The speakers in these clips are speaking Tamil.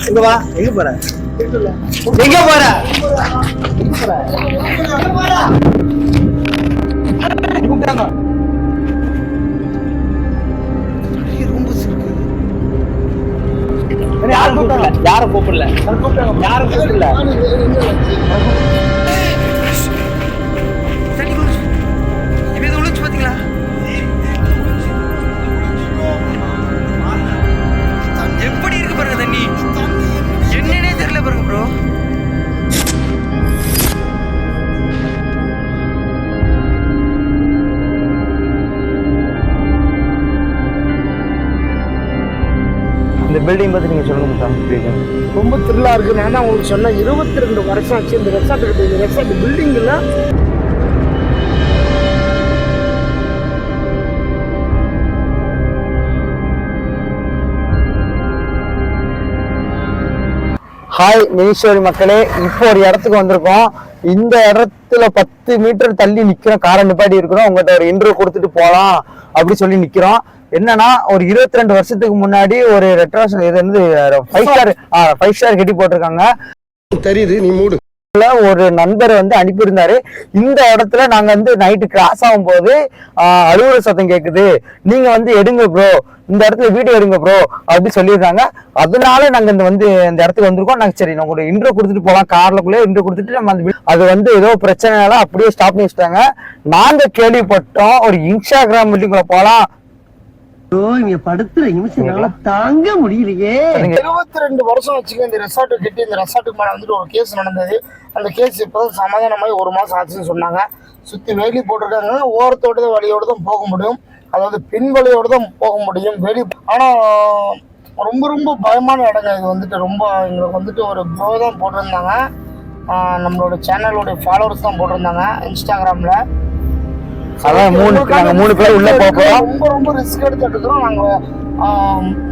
இங்க வா. எங்க போற? எங்க போற? கூப்பிட்டாங்க. யாரும் கூப்பிடல. யாரும் கூப்பிடல. யாரும் கூப்பிடல. பாத்தீங்களா? எப்படி இருக்கு பாருங்க தண்ணி. என்னன்னே தெரியல பாருங்க ப்ரோ. இந்த பில்டிங் பத்தி நீங்க சொல்லுங்க. ரொம்ப த்ரில்லா இருக்கு. நான் தான் உங்களுக்கு சொன்னேன் 22 வருஷம் ஆச்சு இந்த ரெசார்ட் கிட்ட. இந்த ரெசார்ட் பில்டிங்ல ஹாய் மினிஸ்டரி மக்களே, இப்போ ஒரு இடத்துக்கு வந்திருக்கோம். இந்த இடத்துல 10 மீட்டர் தள்ளி நிக்கிறோம். காரை நிப்பாட்டி இருக்கிறோம். உங்கள்கிட்ட ஒரு இன்ட்ரோ கொடுத்துட்டு போலாம் அப்படி சொல்லி நிக்கிறோம். என்னன்னா, ஒரு 22 வருஷத்துக்கு முன்னாடி ஒரு ரெட்ரோஷன் இது வந்து 5 ஸ்டார் கட்டி போட்டிருக்காங்க. தெரியுது, நீ மூடு. ஒரு நண்பர் வந்து அனுப்பியிருந்தாரு. இந்த இடத்துல நாங்க வந்து நைட்டு கிராஸ் ஆகும் போது அலுவலக சத்தம் கேக்குது, நீங்க வந்து எடுங்க ப்ரோ, இந்த இடத்துல வீடியோ எடுங்க ப்ரோ அப்படி சொல்லியிருக்காங்க. அதனால நாங்க இந்த இடத்துக்கு வந்திருக்கோம். நாங்க சரி நம்ம இன்ட்ரோ கொடுத்துட்டு போலாம், கார்லக்குள்ளே இன்ட்ரோ கொடுத்துட்டு நம்ம அது வந்து ஏதோ பிரச்சனைனால அப்படியே ஸ்டாப் பண்ணி வச்சுட்டாங்க. நாங்க கேள்விப்பட்டோம் ஒரு இன்ஸ்டாகிராம் மீட்டிங்குள்ள போலாம். இங்க படுத்துற நிமிஷம் தாங்க முடியலையே. 22 வருஷம் வச்சுக்க இந்த ரெசார்ட் கட்டி. இந்த ரெசார்ட்டுக்கு மேல வந்துட்டு ஒரு கேஸ் நடந்தது. அந்த கேஸ் இப்பதான் சமாதானமாயி 1 மாசம் ஆச்சுன்னு சொன்னாங்க. சுத்தி வேலி போட்டிருக்காங்க. ஓரத்தோட வழியோட தான் போக முடியும், அதாவது பின் வழியோட தான் போக முடியும் வேலி. ஆனா ரொம்ப ரொம்ப பயமான இடங்க இது. வந்துட்டு ரொம்ப எங்களுக்கு வந்துட்டு ஒரு ப்ரோ தான் போட்டிருந்தாங்க, நம்மளோட சேனலோட ஃபாலோவர்ஸ் தான் போட்டிருந்தாங்க இன்ஸ்டாகிராம்ல. அதான் 3 பேர் உள்ள போறோம். ரொம்ப ரொம்ப ரிஸ்க் எடுத்து எடுக்கிறோம் நாங்க.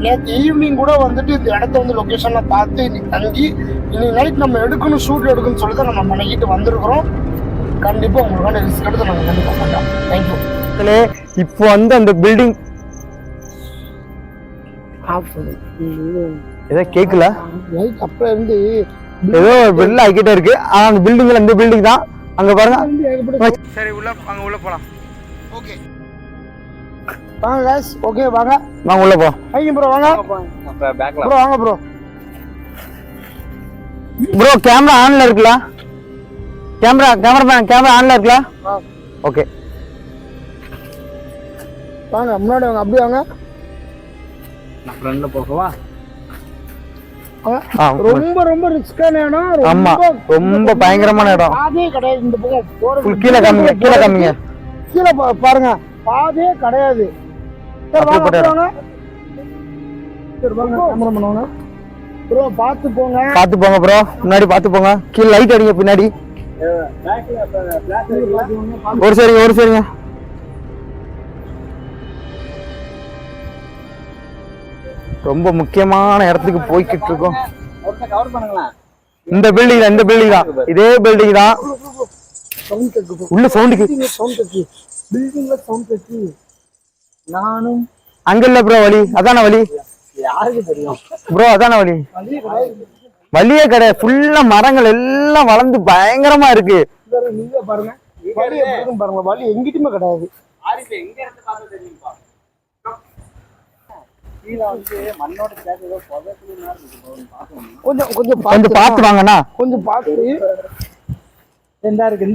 நேற்று ஈவினிங் கூட வந்துட்டு இந்த இடத்த வந்து லொகேஷன்ல பார்த்து இன்னைக்கு தங்கி இன்னைக்கு நைட் நம்ம எடுக்கணும், ஷூட் எடுக்கணும்னு சொல்லி தான் நம்ம பண்ணிக்கிட்டு வந்திருக்கிறோம். கண்டிப்பா உங்களுக்கான ரிஸ்க் எடுத்து நாங்க கண்டிப்பா பண்றோம். தேங்க்யூ. இப்போ வந்து அந்த பில்டிங் ஏதோ கேட்கல, லைட் அப்ப இருந்து ஏதோ பெல் ஆகிட்டே இருக்கு. ஆனா அந்த பில்டிங்ல இந்த பில்டிங் தான். அங்க பாருங்க. சரி உள்ள போலாம். ஓகே வாங்க गाइस. ஓகே வாங்க உள்ள போ. ஐயா ப்ரோ வாங்க. ப்ரோ வாங்க ப்ரோ. ப்ரோ கேமரா ஆன்ல இருக்குல? கேமரா ஆன்ல இருக்குல? ஓகே வாங்க முன்னாடி வாங்க. அப்படியே வாங்க. நான் ஃப்ரண்ட்ல போகவா? ரொம்ப ரொம்ப ரிஸ்கான இடம். ஆமா, ரொம்ப பயங்கரமான இடம். பாதே கிடையாது இந்த பக்கம் போறது. கீழ காமிங்க. கீழ பாருங்க, பாதே கிடையாது. சரி வாங்க. சரி வாங்க, கேமரா பண்ணுவாங்க. ப்ரோ பாத்து போங்க ப்ரோ. முன்னாடி பாத்து போங்க. கீழ லைட் அடிங்க பின்னாடி. ஒரு சரிங்க. ரொம்ப முக்கியமான இடத்துக்கு போய்கிட்டு இருக்கோம். இந்த பில்டிங் தான். இதே பில்டிங் தான். உள்ள சவுண்ட் கேக்கு. பில்டிங்ல சவுண்ட் கேக்கு. நானும் அங்க இல்ல ப்ரோ வழி. அதான வழி. யாருக்கு தெரியும் ப்ரோ? அதான வழி. வழியே கிடையாது. ஃபுல்லா மரங்கள் எல்லாம் வளர்ந்து பயங்கரமா இருக்கு. நீங்க பாருங்க வழி எப்படி இருக்கு பாருங்க. வழி எங்கிட்டுமே கிடையாது. கொஞ்சம் பார்த்து வாங்கண்ணா. கொஞ்சம் பார்த்து. இந்த இருக்கு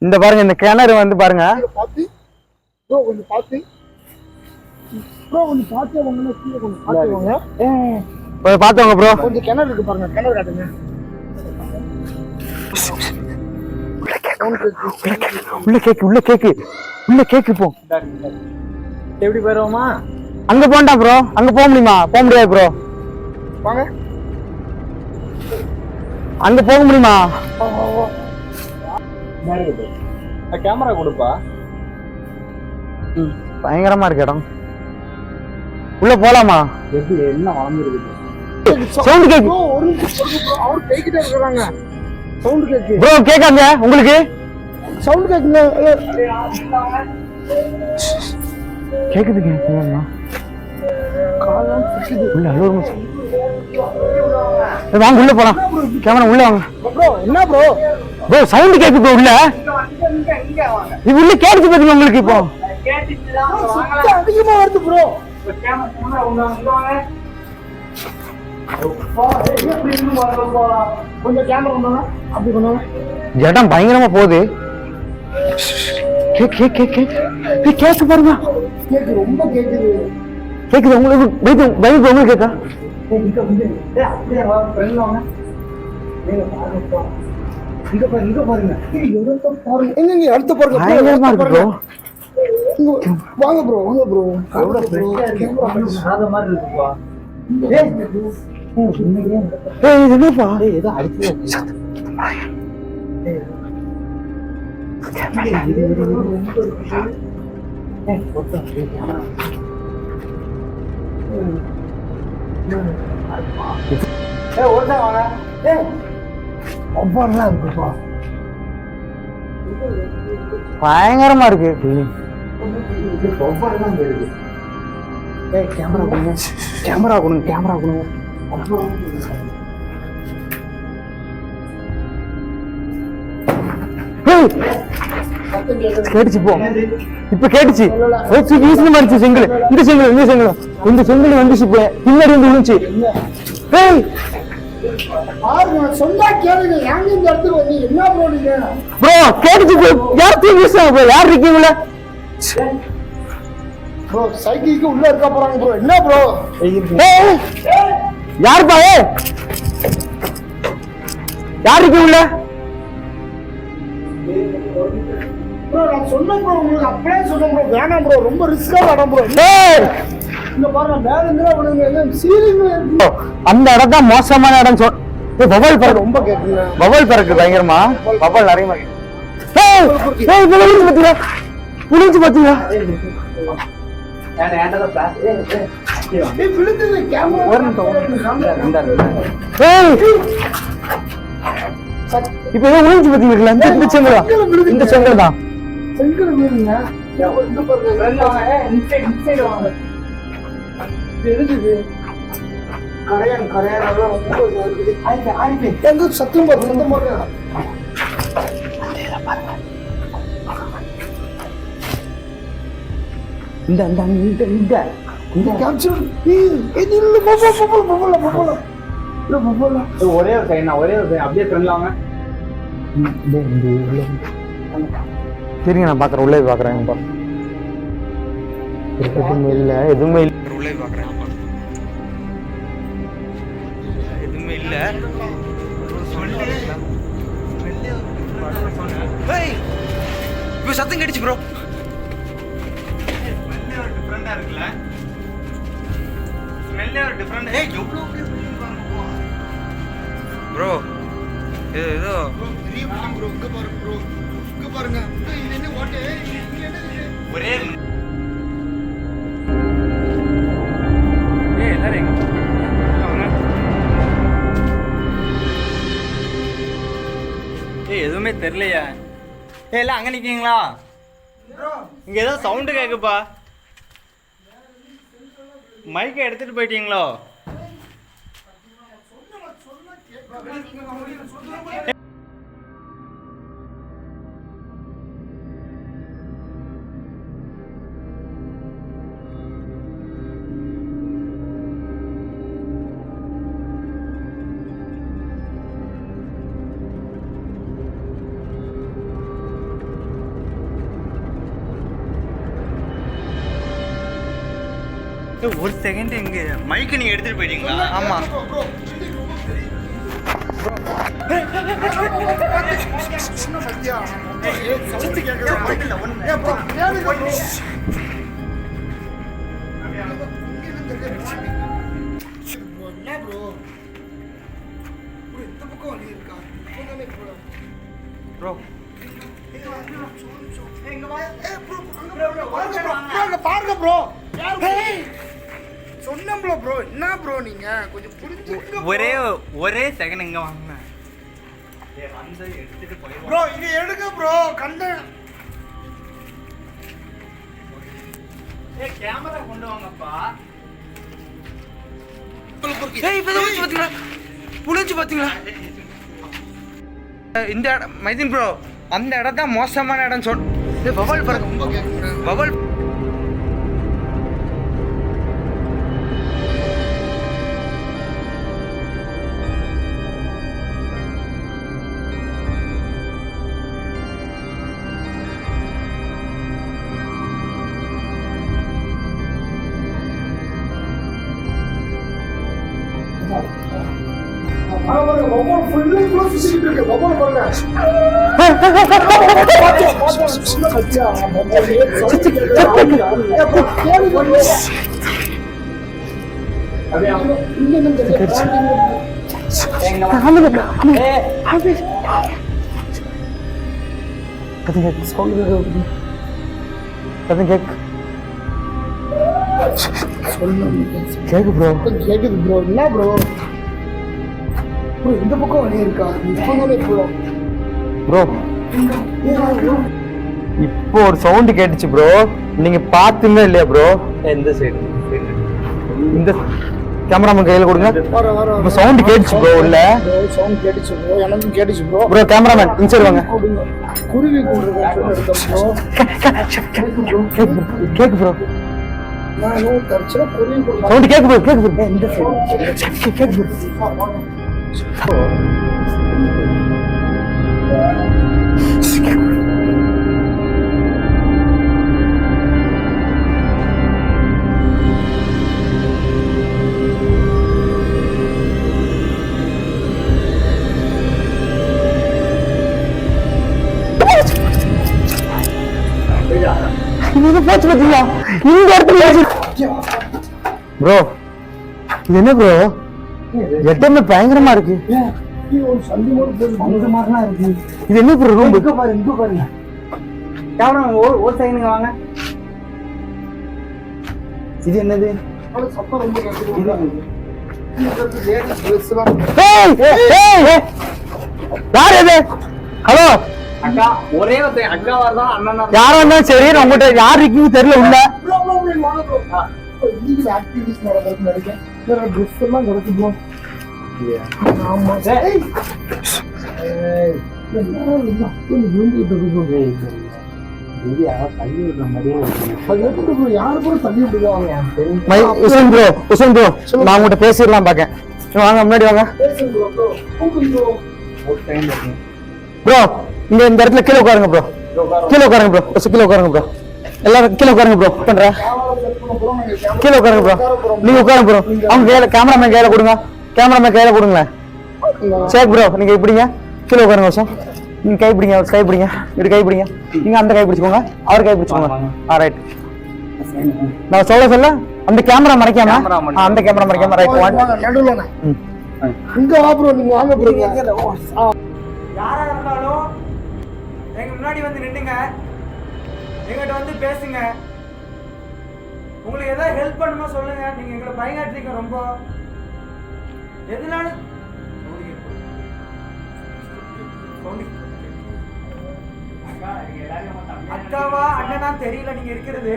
இந்த பாருங்க, இந்த கிணறு வந்து பாருங்க. பார்த்து ப்ரோ, கொஞ்சம் பார்த்து ப்ரோ, கொஞ்சம் பார்த்து வாங்க. கீழே கொஞ்சம் பார்த்து வாங்க. பார்த்துவாங்க ப்ரோ. கொஞ்சம் கிணறு இருக்கு பாருங்க. கிணறு காட்டுங்க. உள்ள கேக்கு போ. எப்படி போயிருவோமா? அங்க போண்டா ப்ரோ. அங்க போக முடியுமா? போக முடியாது ப்ரோ. வாங்க. அங்க போக முடியுமா? கேமரா கொடுப்பா. பயங்கரமா இருக்கு இடம். உள்ள போலாமா? எப்படி என்ன வளர்ந்துருக்கு? சவுண்ட் கேக்கு. அவர் பேக்கிட்டே இருக்காங்க. சவுண்ட் கேக்கு ப்ரோ. கேக்காங்க உங்களுக்கு? சவுண்ட் கேக்குங்க. கேக்குது. காலம் உள்ள அலோரமா வாங்க உள்ள போலாம். கேமரா உள்ள வாங்க. ப்ரோ என்ன ப்ரோ? ப்ரோ சவுண்ட் கேக்கு ப்ரோ உள்ள. இது உள்ள கேட்குது பாத்தீங்க உங்களுக்கு இப்போ. அதிகமா வருது ப்ரோ. கேமரா உள்ள வாங்க. கொஞ்சம் கேமரா கொண்டாங்க. அப்படி கொண்டாங்க. இடம் பயங்கரமா போகுது. கேக்கு பாருங்க. கேக்கு ரொம்ப கேக்குது. கேக்குது உங்களுக்கு? பைக் உங்களுக்கு கேக்கா? இங்க பாருங்க. எங்க அடுத்த பாருங்க. பயங்கரமா இருக்கு ப்ரோ. வாங்க ப்ரோ வாங்க ப்ரோ. கேமரா மாதிரி இருக்குப்பா. இது என்னப்பா? ஏதோ அடிச்சு பயங்கரமா இருக்கு. கேமரா கொடுங்க. கேமரா கொடுங்க. கேமரா கொடுங்க. கேட்டுச்சு போ. இப்ப கேட்டுச்சு. மறிச்சு செங்கல். இந்த செங்கல் வந்துச்சு. பின்னாடி வந்து விழுந்துச்சு. சொன்னா கேளுங்க. ஏங்க இந்த இடத்துக்கு வந்து என்ன ப்ரோ நீங்க? ப்ரோ கேட்டுச்சு ப்ரோ. யார் தூக்கி வீசுறாங்க ப்ரோ? யார் இருக்கீங்களா ப்ரோ? சைக்கிளுக்கு உள்ள இருக்க போறாங்க ப்ரோ. என்ன ப்ரோ? யாருப்பா? யார் இருக்கீங்க உள்ள? ப்ரோ நான் சொன்னேன் ப்ரோ. உங்களுக்கு அப்படியே சொன்னேன் ப்ரோ. வேணாம் ப்ரோ. ரொம்ப ரிஸ்கா இடம் ப்ரோ. இங்க பாருங்க. மேல இருந்தா விடுங்க. சீலிங்ல இருக்கு. அந்த இடம் தான் மோசமான இடம். பவல் பறக்கு. ரொம்ப கேக்குங்க. பவல் பறக்கு பயங்கரமா. பவல் நிறைய மாதிரி. புளிஞ்சு பாத்தீங்களா? விழுந்தது கேமரா. இப்ப ஏதோ விழுந்து பாத்தீங்களா? இந்த செங்கலா? இந்த செங்கல் தான். செங்கல் விழுங்க. இந்த பாருங்க. இன்சைடு வாங்க. இது கரையான் ரொம்ப இருக்குது. எங்க சத்தம் பாரு. சொந்த மாதிரி இந்த கேப்சர். இது இல்ல பப்பல. ஒரே ஒரு சைன் அப்படியே ஃப்ரெண்ட்ல வாங்க. சரிங்க நான் பாக்குறேன். உள்ளே பாக்குறேன். எதுவுமே இல்ல. உள்ளே பாக்குறேன். எதுவுமே இல்ல. இப்ப சத்தம் கேட்டுச்சு ப்ரோ. டிஃபரெண்டா இருக்குல்ல? ஸ்மெல்லே ஒரு டிஃபரெண்ட். எவ்வளவு ப்ரோ ஏதோ பெரிய ப்ரோ. இங்க பாருங்க ப்ரோ. இங்க பாருங்க. இது என்ன ஓட்டே? இது என்னது? ஒரே எல்லாரும் எங்க எதுவுமே தெரியலையா? எல்லாம் அங்க நிக்கீங்களா? இங்க ஏதோ சவுண்டு கேக்குப்பா. மைக்கை எடுத்துட்டு போயிட்டீங்களோ? ஒரு செகண்ட் எங்க மைக்கை நீங்க எடுத்துட்டு போயிட்டீங்களா? ஆமா. ப்ரோ பாருங்க ப்ரோ. சொன்னோம்ல ப்ரோ. என்ன ப்ரோ நீங்க கொஞ்சம் புரிஞ்சுக்க. ஒரே செகண்ட் எங்க வாங்க. வந்து எடுத்துட்டு போய் ப்ரோ இங்க எடுங்க ப்ரோ. கண்ணு கேமரா கொண்டு வாங்கப்பா. புளிஞ்சு பாத்தீங்களா? இந்த இடம் மைதீன் ப்ரோ, அந்த இடம் தான் மோசமான இடம் பபல் பாருங்க, பபல். கேக்கு ப்ரோ, கேக்குது ப்ரோ. என்ன ப்ரோ இந்த பக்கம் வழி இருக்கா? ப்ரோ இப்போ ஒரு சவுண்ட் கேட்டுச்சு ப்ரோ, நீங்க பாத்துமே இல்லையா ப்ரோ? எந்த சைடு? இந்த கேமராமேன் கையில கொடுங்க. இப்போ சவுண்ட் கேட்டுச்சு ப்ரோ, உள்ள சவுண்ட் கேட்டுச்சு ப்ரோ, எனக்கும் கேட்டுச்சு ப்ரோ. ப்ரோ கேமராமேன் இன்சைட் வாங்க. குருவி கூடுறது ப்ரோ. கேக்கு ப்ரோ, நானும் தரச்சா குருவி கூடுறது சவுண்ட் கேக்கு ப்ரோ, கேக்கு ப்ரோ. இந்த சைடு கேக்கு ப்ரோ. பாத்தீங்களா இந்த இடத்துல ப்ரோ? இது என்ன ப்ரோ? எட்டமே பயங்கரமா இருக்கு. இது என்ன ப்ரோ ரூம்? பாருங்க ஒரு செகண்ட் வாங்க. இது என்னது? யார் இது? ஹலோ அக்கா, ஒரே ஒரு அக்கா வரதான் அண்ணா யாரா இருந்தாலும் சரி, உங்ககிட்ட யார் இருக்கீங்க தெரியல உள்ள. நான் உங்ககிட்ட பேசிடலாம் பாக்கேன். வாங்க முன்னாடி வாங்க ப்ரோ. இங்க இந்த இடத்துல கீழே உட்காருங்க ப்ரோ, கீழே உட்காருங்க ப்ரோ, கீழே உட்காருங்க ப்ரோ, எல்லாரும் கீழே உட்காருங்க ப்ரோ. பண்ற கீழே உட்காருங்க ப்ரோ, நீங்க உட்காருங்க ப்ரோ. அவங்க கையில கேமராமேன் கையில கொடுங்க, கேமராமேன் கையில கொடுங்களேன். சரி ப்ரோ, நீங்க இப்படிங்க கீழே உட்காருங்க வருஷம். நீங்க கை பிடிங்க, கை பிடிங்க, இப்படி கை பிடிங்க. நீங்க அந்த கை பிடிச்சுக்கோங்க, அவர் கை பிடிச்சுக்கோங்க. ரைட். நான் சொல்ல அந்த கேமரா மறைக்காம, அந்த கேமரா மறைக்காம. ரைட். இங்க வா ப்ரோ, நீங்க வாங்க ப்ரோ. யாரா இருந்தாலும் எங்க முன்னாடி வந்து நின்னுங்க, எங்கிட்ட வந்து பேசுங்க. உங்களுக்கு ஏதாவது ஹெல்ப் பண்ணுமா சொல்லுங்க. நீங்க எங்களை பயங்காட்டுறீங்க ரொம்ப. எதுனாலும் அக்காவா அண்ணனா தெரியல நீங்க இருக்கிறது.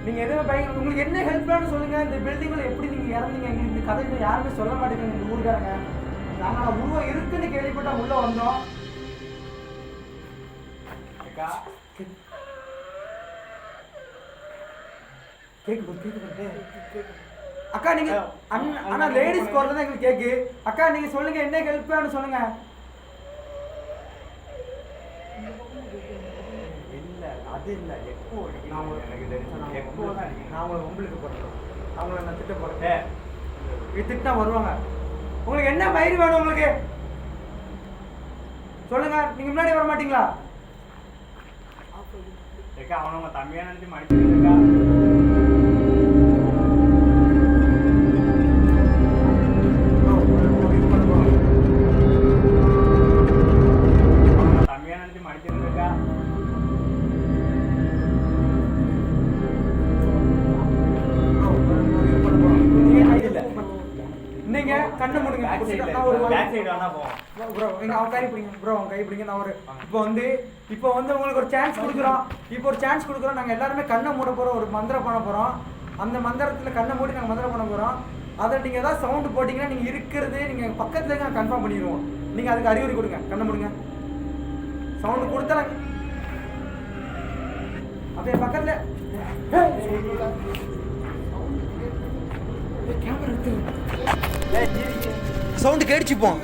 நீங்க எதுவும் பயங்க, உங்களுக்கு என்ன ஹெல்ப் பண்ணு சொல்லுங்க. இந்த பில்டிங்ல எப்படி நீங்க இறந்தீங்க, எங்களுக்கு இந்த கதைகளை யாருமே சொல்ல மாட்டேங்க. இந்த ஊருக்காரங்க நாங்க உருவம் இருக்குன்னு கேள்விப்பட்டா உள்ள வந்தோம். அக்கா நீங்க ஆனா லேடிஸ் குரல் தான் எங்களுக்கு கேக்கு. அக்கா நீங்க சொல்லுங்க, என்ன ஹெல்ப் வேணும் சொல்லுங்க. இல்ல அது இல்ல, எப்போ நான் உங்களுக்கு போறேன், அவங்கள நான் திட்ட போறேன். இது திட்டா வருவாங்க. உங்களுக்கு என்ன மயிறு வேணும் உங்களுக்கு சொல்லுங்க. நீங்க முன்னாடி வர மாட்டீங்களா? அவனவங்க தம்பியா நினைச்சு மடிச்சுக்கா. தம்பியா நினைச்சு மடிச்சிருக்கா. நீங்க கண்ணை மூடுங்க. ப்ரோ நீங்க அவங்க கை பிடிங்க ப்ரோ, அவங்க கை பிடிங்க. நான் ஒரு இப்போ வந்து உங்களுக்கு ஒரு சான்ஸ் கொடுக்குறோம். இப்போ ஒரு சான்ஸ் கொடுக்குறோம். நாங்கள் எல்லாருமே கண்ணை மூட போகிறோம், ஒரு மந்திரம் பண்ண போகிறோம். அந்த மந்திரத்தில் கண்ணை மூடி நாங்கள் மந்திரம் பண்ண போகிறோம். அதை நீங்க ஏதாவது சவுண்ட் போட்டீங்கன்னா நீங்க இருக்கிறது நீங்க பக்கத்துல இருக்க கன்ஃபார்ம் பண்ணிடுவோம். நீங்க அதுக்கு அறிவுரை கொடுங்க. கண்ண மூடுங்க. சவுண்ட் கொடுத்தா அப்படியே பக்கத்துல சவுண்ட் கேடிச்சுப்போம்.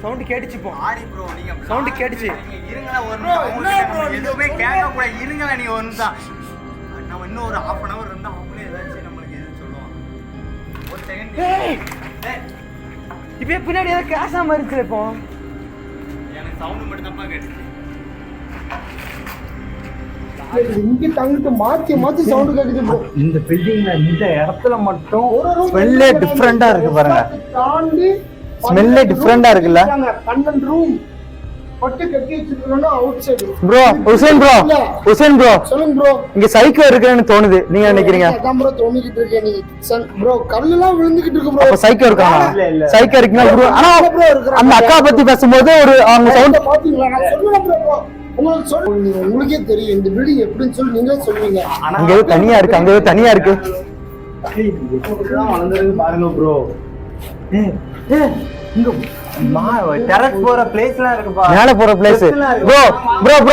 சவுண்ட் கேடிச்சுப்போம். ஆரி ப்ரோ நீங்க சவுண்ட் கேடிச்சு. இருங்களா ஒரு நிமிஷம். எதுவுமே கேட்க கூட இருங்களா நீ ஒரு நிமிஷம். நம்ம இன்னும் ஒரு 1/2 hour இருந்தா அவங்களே ஏதாச்சும் நம்மளுக்கு எதுன்னு சொல்லுவாங்க. ஒரு செகண்ட். இப்போ பின்னாடி ஏதாவது கிராஷ் ஆகாம இருக்கு. இப்போ எனக்கு சவுண்ட் மட்டும் தான் கேட்டுச்சு. இங்க தங்கிட்டு மாத்தி சவுண்ட் கேக்குது ப்ரோ. இந்த பில்டிங்ல இந்த இடத்துல மட்டும் ஸ்மெல்லே டிஃபரெண்டா இருக்கு பாருங்க. தாண்டி ஸ்மெல்லே டிஃபரெண்டா இருக்குல்ல. 12 ரூம் பட்டு கட்டி வச்சிருக்கோம்னா outside. Bro Hussain bro சொல்லுங்க ப்ரோ. இங்க சைக்கோ இருக்குன்னு தோணுது. நீங்க நினைக்கிறீங்க? அதான் ப்ரோ தோணிக்கிட்டு இருக்கேன். நீங்க ப்ரோ கல்லெல்லாம் விழுந்துகிட்டு இருக்கு ப்ரோ. அப்ப சைக்கோ இருக்கானா? சைக்கோ இருக்குனா ப்ரோ. ஆனா அந்த அக்கா பத்தி பேசும்போது ஒரு அவங்க சவுண்ட் பாத்தீங்களா? நான் சொல்றேன் ப்ரோ. உங்களுக்கு சொல்லுங்க. உங்களுக்கே தெரியும் இந்த பில்டிங் எப்படின்னு சொல்லி நீங்களே சொல்லுவீங்க. அங்க ஏதோ தனியா இருக்கு. அங்க ஏதோ தனியா இருக்கு. வளர்ந்துருக்கு பாருங்க ப்ரோ. இங்க டெரஸ் போற பிளேஸ்லாம் இருக்குப்பா. மேல போற பிளேஸ். ப்ரோ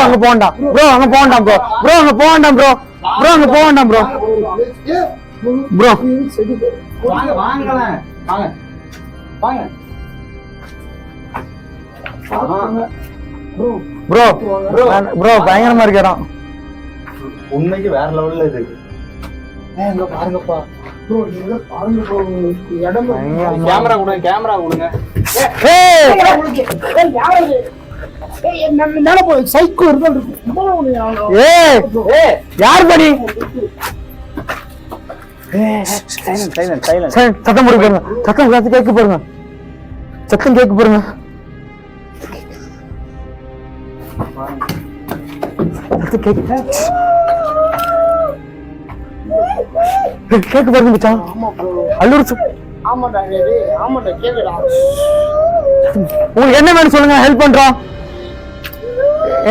அங்க போண்டாம். ப்ரோ அங்க போண்டாம் ப்ரோ. அங்க போண்டாம் ப்ரோ. அங்க போண்டாம் ப்ரோ. வாங்கலாம் வாங்க ப்ரோ பயங்கரமா இருக்கு இடம். உண்மைக்கு வேற லெவல்ல இருக்கு. இங்க பாருங்கப்பா ப்ரோ. நீங்க பாருங்க ப்ரோ. இடம் கேமரா கொடுங்க. மேல போய் சைக்கோ இருக்கு. யார் படி சத்தம் போடு பாருங்க. சத்தம் கேட்க பாருங்க. சத்தம் கேட்க பாருங்க. கேட்க பாருங்க மச்சான். அல்லூர் ஆமாடா கேக்குடா. உங்களுக்கு என்ன வேணும் சொல்லுங்க. ஹெல்ப் பண்றோம்.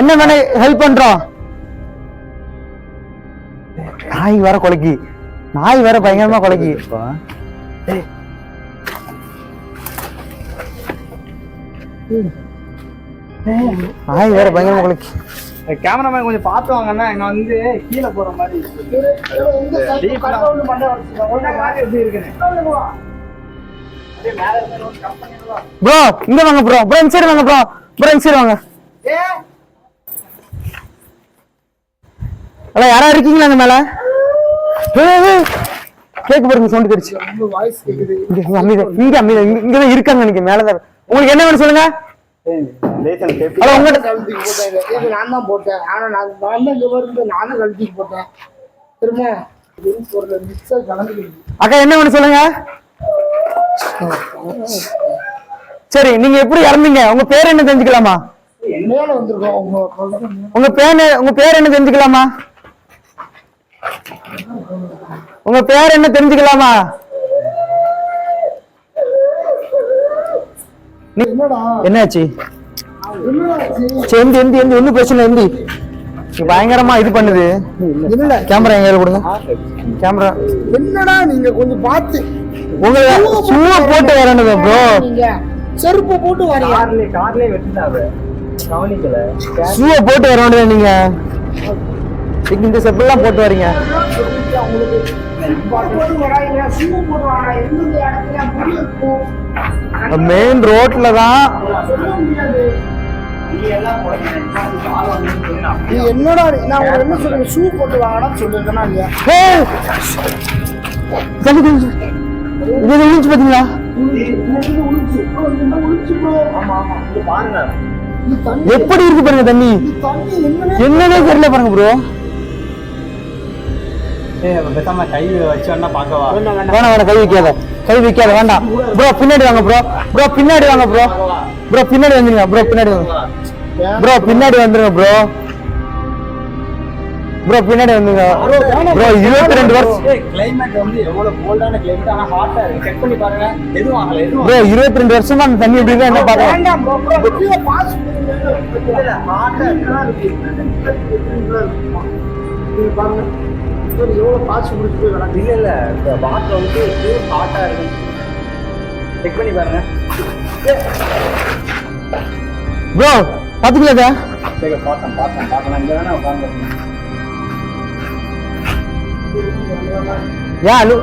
என்ன வேணும் ஹெல்ப் பண்றோம். நாய் வேற கொலைக்கு. நாய் வேற பயங்கரமா கொலைக்கு. நாய் வேற பயங்கரமா கொலைக்கு. கேமராமேன் கொஞ்சம் பார்த்து வாங்கன்னா இங்க வந்து கீழே போற மாதிரி ப்ரோ இங்க வாங்க ப்ரோ. இந்த சைடு வாங்க ப்ரோ. இந்த சைடு வாங்க. அட யாரா இருக்கீங்களா அங்க மேல? கேக்கு பாருங்க சவுண்ட் கேட்சி. வாய்ஸ் கேக்குது. இங்க தான் இருக்காங்க. நீங்க மேல தான். உங்களுக்கு என்ன வேணும் சொல்லுங்க. நான் தான் போட்டேன். ஆனா நான் கழட்டிக்கு போட்டேன். திரும்ப அக்கா என்ன வேணும் சொல்லுங்க. சரி நீங்க எப்படி இறந்தீங்க? உங்க பேர் என்ன தெரிஞ்சுக்கலாமா? மேல வந்திருக்கோம். உங்க பேர் என்ன தெரிஞ்சுக்கலாமா? உங்க பேர் என்ன தெரிஞ்சுக்கலாமா? என்னாச்சு? ஒன்னும் பிரச்சனை எந்தி பயங்கரமா இது பண்ணுது. கேமரா எங்க கொடுங்க. கேமரா என்னடா நீங்க கொஞ்சம் பார்த்து உங்களை சும்மா போட்டு வரணுங்க ப்ரோ. செருப்பு போட்டு வரீங்க. கார்லயே வெட்டிட்டாங்க. கவனிக்கல. ஷூவை போட்டு வர வேண்டியது நீங்க. இந்த செப்பெல்லாம் போட்டு வரீங்க. மெயின் ரோட்ல தான். என்னடா நான் என்ன சொல்றேன். ஷூ போட்டு வாங்கடா சொல்லிருக்கேனா இல்லையா? இது விழிச்சு பாத்தீங்களா? எப்படி இருக்கு பாருங்க தண்ணி. என்னன்னே தெரியல பாருங்க ப்ரோ. கை வச்சோன்னா பாக்கவா? வேணாம் கை வைக்காத வேண்டாம் ப்ரோ. பின்னாடி வாங்க ப்ரோ. பின்னாடி வாங்க ப்ரோ. பின்னாடி வந்துருங்க ப்ரோ. பின்னாடி வாங்க பின்னாடி வந்துருங்க ப்ரோ. பின்னாடி வந்துருங்க ப்ரோ. 22 வருஷம் கிளைமேட் வந்து எவ்வளவு கோல்டான கிளைமேட். ஆனா ஹாட்டா இருக்கு. செக் பண்ணி பாருங்க. எதுவும் ஆகல. ப்ரோ 22 வருஷமா அந்த தண்ணி எப்படி இருக்கு என்ன பாருங்க. வேண்டாம் ப்ரோ. பாஸ் இல்ல ஹாட்டா இருக்கா இருக்கு. பாருங்க எவ்வளவு பாச்சு முடிச்சு போய் விளாண்டு இல்ல இல்ல இந்த வாட்டர் வந்து ஹாட்டா இருக்கு. செக் பண்ணி பாருங்க. ப்ரோ பாத்துக்கலாதா? சரி பார்த்தேன் இங்க தானே உட்காந்து. ஏன் அழு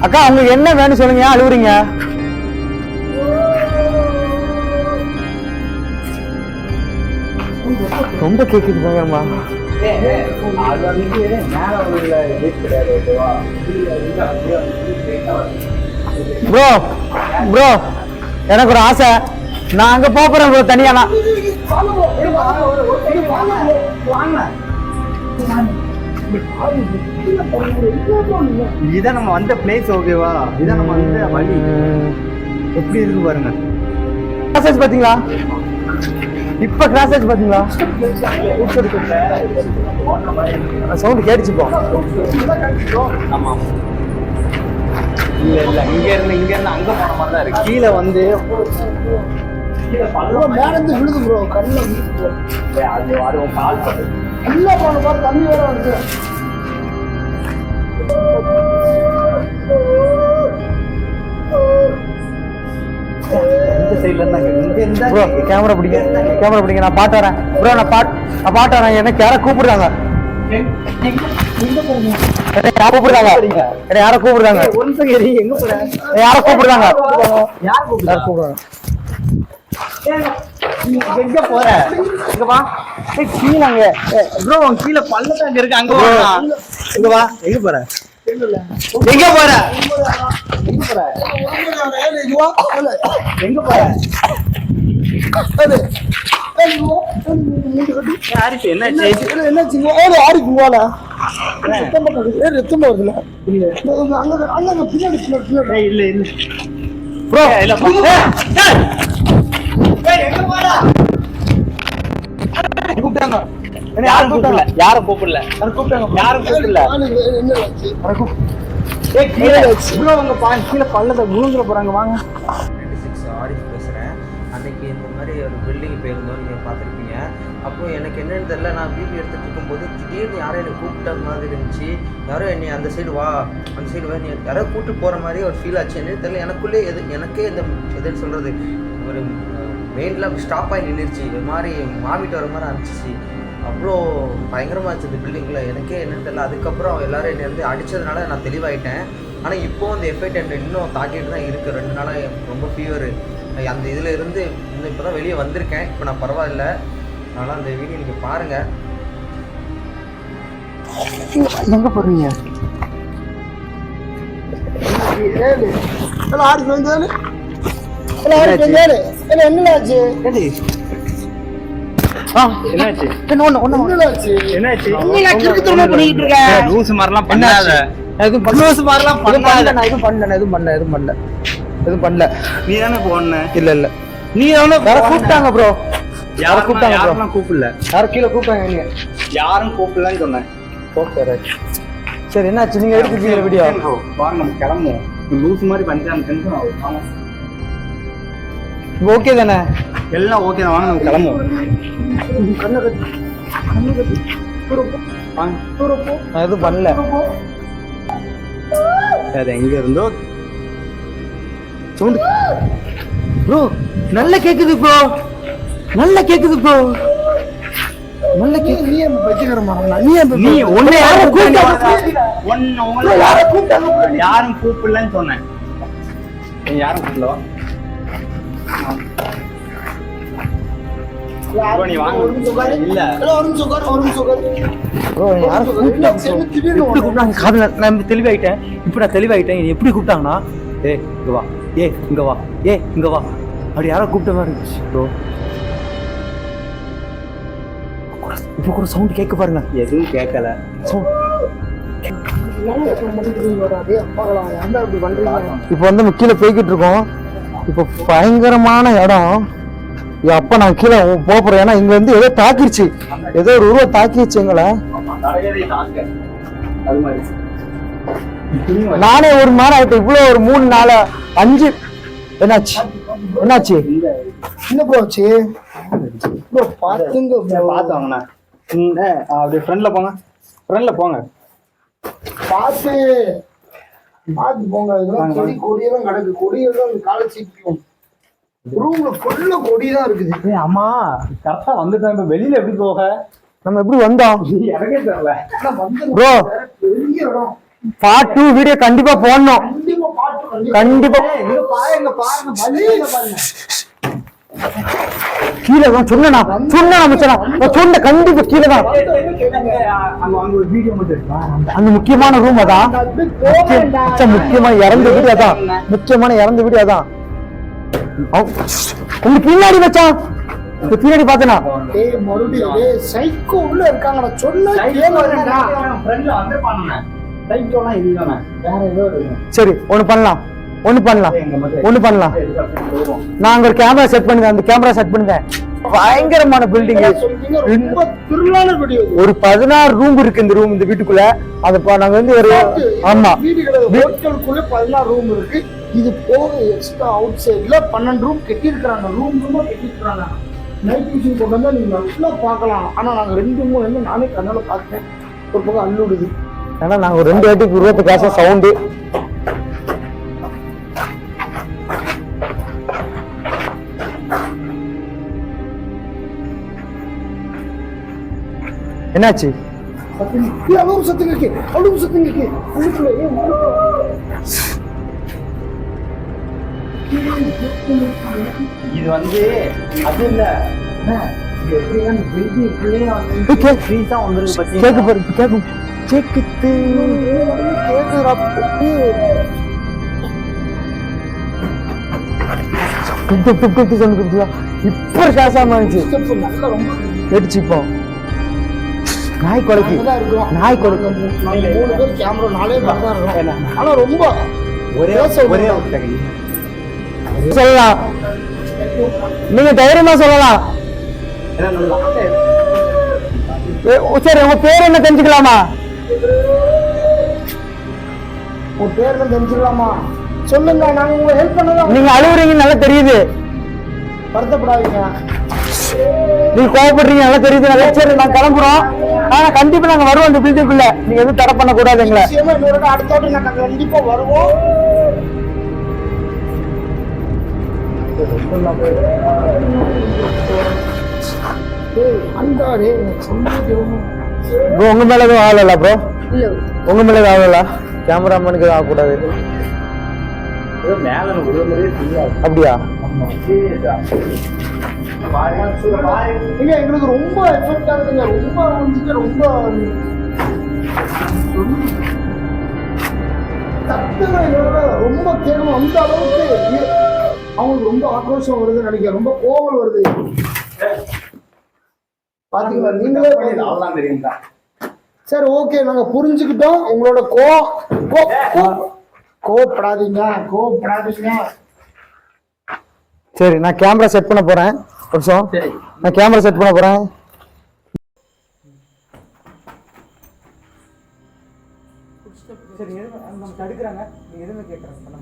அக்கா உங்களுக்கு என்ன வேணும் சொல்லுங்க, ஏன் அழுவுறீங்க? ரொம்ப கேக்குது பயங்கரமா. அது வந்து மேல உள்ள இது கிடையாது. ஓகேவா? ப்ரோ ப்ரோ எனக்கு ஒரு ஆசை, நான் அங்க போறேன் ப்ரோ தனியா. இதான் நம்ம வந்த பிளேஸ். ஓகேவா? இதான் நம்ம வந்த வழி. எப்படி இருக்கு பாருங்க. கிராஸ் பாத்தீங்களா? இப்ப கிராஸ் பாத்தீங்களா? சவுண்ட் கேட்டுச்சு போ. ஆமா இல்ல இங்க இருந்து அங்க போன மாதிரி தான் இருக்கு. கீழே வந்து மேல இருந்து விழுது ப்ரோ, கண்ணுல அது கால் பண்ணு. உள்ள போன பாரு தண்ணி வேற வருது. இந்த சைடுல இருந்தாங்க. இங்க இருந்தா ப்ரோ கேமரா பிடிங்க, நான் பாட்டு வரேன் ப்ரோ. நான் பாட்டு வரேன். எனக்கு யாரை கூப்பிடுறாங்க? யாரை கூப்பிடுறாங்க? ஒரு நிமிஷம் எங்க போற? யாரை கூப்பிடுறாங்க? யார் கூப்பிடுறாங்க? எங்க போற? இங்க வா. கீழங்க ப்ரோ கீழே பள்ளத்தாங்க இருக்கு, அங்க வா. இங்க வா. எங்க போற? எங்க போற? எங்க போற? யாருக்கு என்னாச்சு? இல்ல இல்ல ப்ரோ இல்ல கூப்பிட்டாங்க. யாரும் கூப்பிடல. கீழே பள்ளத்தை விழுந்துட போறாங்க. வாங்க. 96 ஆரிஃப் பேசுகிறேன். அன்றைக்கி இந்த மாதிரி ஒரு பில்டிங் போயிருந்தோம், நீங்கள் பார்த்துருப்பீங்க. அப்போது எனக்கு என்னென்னு தெரியல, நான் வீடியோ எடுத்துகிட்டு இருக்கும்போது திடீர்னு யாரும் என்னை கூப்பிட்ட மாதிரி இருந்துச்சு. யாரோ என்னை அந்த சைடு வா நீ யாரோ கூப்பிட்டு போகிற மாதிரி ஒரு ஃபீல் ஆச்சு. என்னன்னு தெரியல, எனக்குள்ளே எனக்கே இந்த எதுன்னு சொல்கிறது, ஒரு மெயின்லாம் ஸ்டாப் ஆகி நின்றுச்சு. ஒரு மாதிரி மாவிட்டு வர மாதிரி ஆரம்பிச்சிச்சு. அவ்வளோ பயங்கரமாக இருந்துச்சு இந்த பில்டிங்கில். எனக்கே என்னென்னு தெரியல. அதுக்கப்புறம் எல்லோரும் என்னை வந்து அடித்ததுனால நான் தெளிவாயிட்டேன். ஆனால் இப்போது அந்த எஃபெக்ட் என்ன இன்னும் தாக்கிட்டு தான் இருக்குது. 2 நாளாக ரொம்ப ஃபீவரு. அந்த இதில் இருந்து இன்னும் இப்போ தான் வெளியே வந்திருக்கேன். இப்போ நான் பரவாயில்ல. அதனால் அந்த வீடியோ நீங்கள் பாருங்கள். எங்க போறீங்க? என்னாச்சு? லூஸ் மாதிரிலாம் பண்ணாத. எதுவும் பண்ணல. நீ தானே போன? இல்ல நீ வேற கூப்பிட்டாங்க ப்ரோ. யாரும் கூப்பிடல. யாரும் கீழே கூப்பிட்டாங்க. யாரும் கூப்பிடலன்னு சொன்னேன். சரி என்னாச்சு? நீங்க எடுத்துக்கீங்க வீடியோ. வாங்க நம்ம கிளம்புவோம். லூஸ் மாதிரி பண்ணிட்டு ஓகே தானே? எல்லாம் ஓகே தான். வாங்க நம்ம கிளம்புவோம். நான் எதுவும் பண்ணல. அது எங்க இருந்தோ சவுண்ட் ப்ரோ நல்லா கேக்குது ப்ரோ. நீ ஒண்ணு யாரும் கூப்பிடலன்னு சொன்னேன். யாரும் கூப்பிடலவா? நீ வாங்க. இல்ல ப்ரோ யாரும் கூப்பிட்டாங்க. காதுல நான் தெளிவாயிட்டேன். இப்போ நான் தெளிவாயிட்டேன். எப்படி கூப்பிட்டாங்கன்னா இங்க வா, இங்க வா அப்படி யாரோ கூப்பிட்ட மாதிரி இருந்துச்சு ப்ரோ. இப்போ கூட சவுண்ட் கேட்க பாருங்க. எதுவும் கேட்கல. இப்போ வந்து நம்ம கீழே போய்கிட்டு இருக்கோம். இப்போ பயங்கரமான இடம். அப்ப நான் கீழே போறேன். ஏன்னா இங்க வந்து ஏதோ தாக்கிருச்சு, ஏதோ ஒரு உருவம் தாக்கிருச்சு எங்களை. நானே ஒரு மாதிரி ஆயிட்டேன். இவ்வளவு ஒரு 3 4 5 என்னாச்சு? என்ன போச்சு? பாத்துங்க பார்த்தோங்கண்ணா. அப்படியே ஃப்ரெண்ட்ல போங்க பார்த்து போங்க. இதெல்லாம் செடி கொடியெல்லாம் கிடக்கு. கொடியெல்லாம் காலை சீக்கிரம் ரூம்ல ஃபுல்லா கொடி தான் இருக்குது. அம்மா கரெக்டா வந்துட்டேன். இப்ப வெளியில எப்படி போக? நம்ம எப்படி வந்தோம் எனக்கே தெரியல ப்ரோ. பெரிய இடம். பார்ட் 2 வீடியோ கண்டிப்பா போடணும். கண்டிப்பா பாட்டு கண்டிப்பா பாருங்க பாருங்க. கீழே தான் சொன்னா சொன்ன கண்டிப்பா கீழே தான். அங்க ஒரு வீடியோ மட்டும் இருக்கா? அந்த முக்கியமான ரூம் அதான். முக்கியமா இறந்த வீடு அதான். உங்களுக்கு பின்னாடி வச்சான். பின்னாடி பாத்தனா மறுபடியும் சைக்கோ உள்ள இருக்காங்க. நான் சொன்ன சரி ஒண்ணு பண்ணலாம். நான் அங்க ஒரு கேமரா செட் பண்ணுங்க. அந்த கேமரா செட் பண்ணுங்க. பயங்கரமான பில்டிங். ஒரு 16 ரூம் இருக்கு இந்த வீட்டுக்குள்ள. அது நாங்க வந்து ஒரு ஆமா வீட்டுக்குள்ள 16 ரூம் இருக்கு. இது போக எக்ஸ்ட்ரா அவுட் சைட்ல 12 ரூம் கட்டி இருக்காங்க. ரூம் கட்டி இருக்காங்க. நைட் விஷன் கொண்டு வந்தா நீங்க நல்லா பார்க்கலாம். ஆனா நாங்க 2-3 நானே கண்ணால பார்த்தேன். ஒரு பக்கம் அள்ளுடுது. ஏன்னா நாங்க ஒரு 2 வாட்டிக்கு 20 காசு சவுண்டு. என்னாச்சு? இது வந்து அது இல்ல இப்ப காசாம கேட்டுச்சுப்போம். நாய் கொலைக்கு 3 பேர் கேமரா 4 பேர் தான் இருக்கும். ஆனா ரொம்ப ஒரே சொல்லலாம். நீங்க தைரியமா சொல்லலாம். சரி உங்க பேர் என்ன தெரிஞ்சுக்கலாமா? உங்க பேர் என்ன தெரிஞ்சுக்கலாமா? சொல்லுங்க. நாங்க உங்களை ஹெல்ப் பண்ணலாம். நீங்க அழுகுறீங்க நல்லா தெரியுது. வருத்தப்படாதீங்க. நீங்க கோவப்படுறீங்க நல்லா தெரியுது. நல்லா சரி நான் கிளம்புறோம். ஆனா கண்டிப்பா நாங்க வருவோம் இந்த பில்டிங்குள்ள. நீங்க எதுவும் தடை பண்ண கூடாது எங்களை. அடுத்த வாட்டி நாங்க கண்டிப்பா வருவோம். ப்ரோ உங்க மேல எதுவும் ஆகல ப்ரோ? உங்க மேல எதுவும் ஆகல? கேமராமேனுக்கு எதுவும் ஆகக்கூடாது. அப்படியா? எங்களுக்கு ரொம்ப எஃபெக்ட் ஆகுதுங்க. ரொம்ப ரொம்ப கேட்கணும். அந்த அளவுக்கு அவங்களுக்கு ரொம்ப ஆக்ரோஷம் வருதுன்னு நினைக்கிறேன். ரொம்ப கோவம் வருது. பாத்தீங்களா நீங்களே தெரியுங்களா? சரி ஓகே நாங்க புரிஞ்சுக்கிட்டோம். உங்களோட கோவப்படாதீங்க. சரி நான் கேமரா செட் பண்ண போறேன். நான் கேமரா செட் பண்ண போறேன். சரி நம்ம தடுக்கிறாங்க. நீங்க எதுவுமே கேட்கறாங்க பண்ண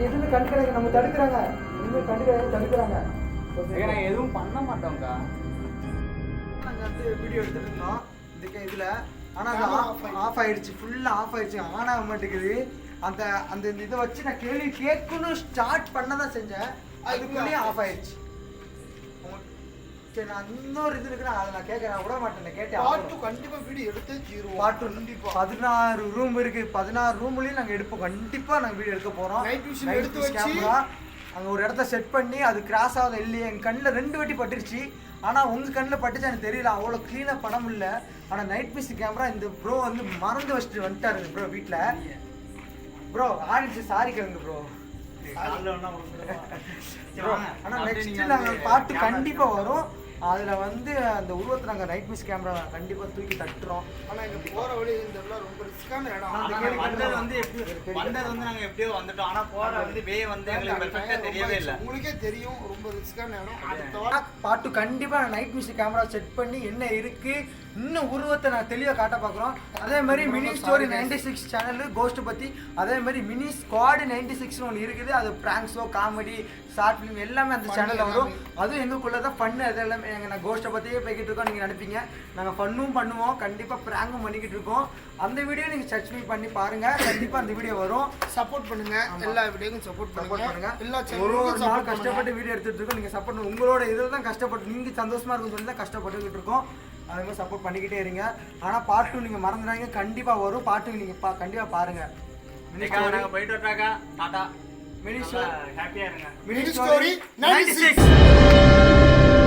எதுவுமே கண்டுக்கிறாங்க. நம்ம தடுக்கிறாங்க. தடுக்கிறாங்க. எதுவும் பண்ண மாட்டோம்க்கா. நாங்க வந்து வீடியோ எடுத்துட்டு இருந்தோம் இதுல. ஆனா அது ஆஃப் ஆயிடுச்சு. ஃபுல்லா ஆஃப் ஆயிடுச்சு. ஆன் ஆக மாட்டேங்குது. அந்த அந்த இதை வச்சு நான் கேள்வி கேட்கணும் ஸ்டார்ட் பண்ணதான் செஞ்சேன். அதுக்குள்ளேயே ஆஃப் ஆயிடுச்சு. சரி நான் இன்னொரு இது இருக்கு. நான் கேட்கறேன் விட மாட்டேன். கேட்டேன் கண்டிப்பா வீடியோ எடுத்து தீருவோம். பாட்டு 16 ரூம் இருக்கு. 16 ரூம்லயும் நாங்க எடுப்போம். கண்டிப்பா நாங்க வீடியோ எடுக்க போறோம். நைட் விஷன் எடுத்து வச்சு அங்க ஒரு இடத்த செட் பண்ணி அது கிராஸ் ஆகுது இல்லையே. என் கண்ணில் 2 வாட்டி பட்டுருச்சு. ஆனா உங்க கண்ணில் பட்டுச்சு எனக்கு தெரியல. அவ்வளோ கிளீனா படம் இல்லை. ஆனா நைட் விஷன் கேமரா இந்த ப்ரோ வந்து மறந்து வச்சுட்டு வந்துட்டாரு ப்ரோ வீட்டுல. ப்ரோ ஆடிச்சு சாரி கேளுங்க ப்ரோ. ஆனா நெக்ஸ்ட் நாங்க பாட்டு கண்டிப்பா வரும். அதில் வந்து அந்த உருவத்தை நாங்கள் நைட் மிஸ் கேமரா கண்டிப்பாக தூக்கி தட்டுறோம். ஆனா இங்க போற வழி இந்த ரொம்ப ரிஸ்கான இடம். வந்தது வந்து நாங்க எப்படியோ வந்துட்டோம். ஆனா போற வந்து வே வந்து எங்களுக்கு பெர்ஃபெக்ட்டா தெரியவே இல்லை. உங்களுக்கே தெரியும் ரொம்ப ரிஸ்கான இடம். அடுத்த வாரம் பாட்டு கண்டிப்பாக நான் நைட் மிஸ் கேமரா செட் பண்ணி என்ன இருக்கு இன்னும் உருவத்தை நான் தெளிவாக காட்ட பார்க்குறோம். அதே மாதிரி மினி ஸ்டோரி 96 சேனல் கோஸ்ட் பற்றி, அதே மாதிரி மினி ஸ்குவாட் 96 ஒன்று இருக்குது. அது prank show, comedy, short film எல்லாமே அந்த சேனலில் வரும். அதுவும் எங்களுக்குள்ள தான் ஃபன்னு. அது எல்லாமே நான் கோஸ்ட்டை பற்றியே போய்கிட்டு இருக்கோம். நீங்கள் நினைப்பீங்க நாங்கள் ஃபன்னும் பண்ணுவோம், கண்டிப்பாக ப்ராங்கும் பண்ணிக்கிட்டு இருக்கோம். அந்த வீடியோ நீங்கள் சர்ச் பண்ணி பாருங்கள், கண்டிப்பாக அந்த வீடியோ வரும். சப்போர்ட் பண்ணுங்க, எல்லா வீடியோக்கும் சப்போர்ட் பண்ணுங்க. எல்லா ஒரு நாள் கஷ்டப்பட்டு வீடியோ எடுத்துட்டு இருக்கோம். நீங்கள் சப்போர்ட் பண்ணுங்க. உங்களோட இதில் தான் கஷ்டப்பட்டு நீங்கள் சந்தோஷமா இருக்குன்னு சொல்லி தான் கஷ்டப்பட்டுக்கிட்டு இருக்கோம். அதே மாதிரி சப்போர்ட் பண்ணிக்கிட்டே இருங்க. ஆனால் பார்ட் 2 நீங்கள் மறந்துடாங்க, கண்டிப்பாக வரும். பார்ட் 2 நீங்கள் கண்டிப்பாக பாருங்கள். நாங்கள் போயிட்டு வர்றாக்கா டாடா. மினி ஸ்டோரி ஹாப்பியாக இருங்க. Mini story 96.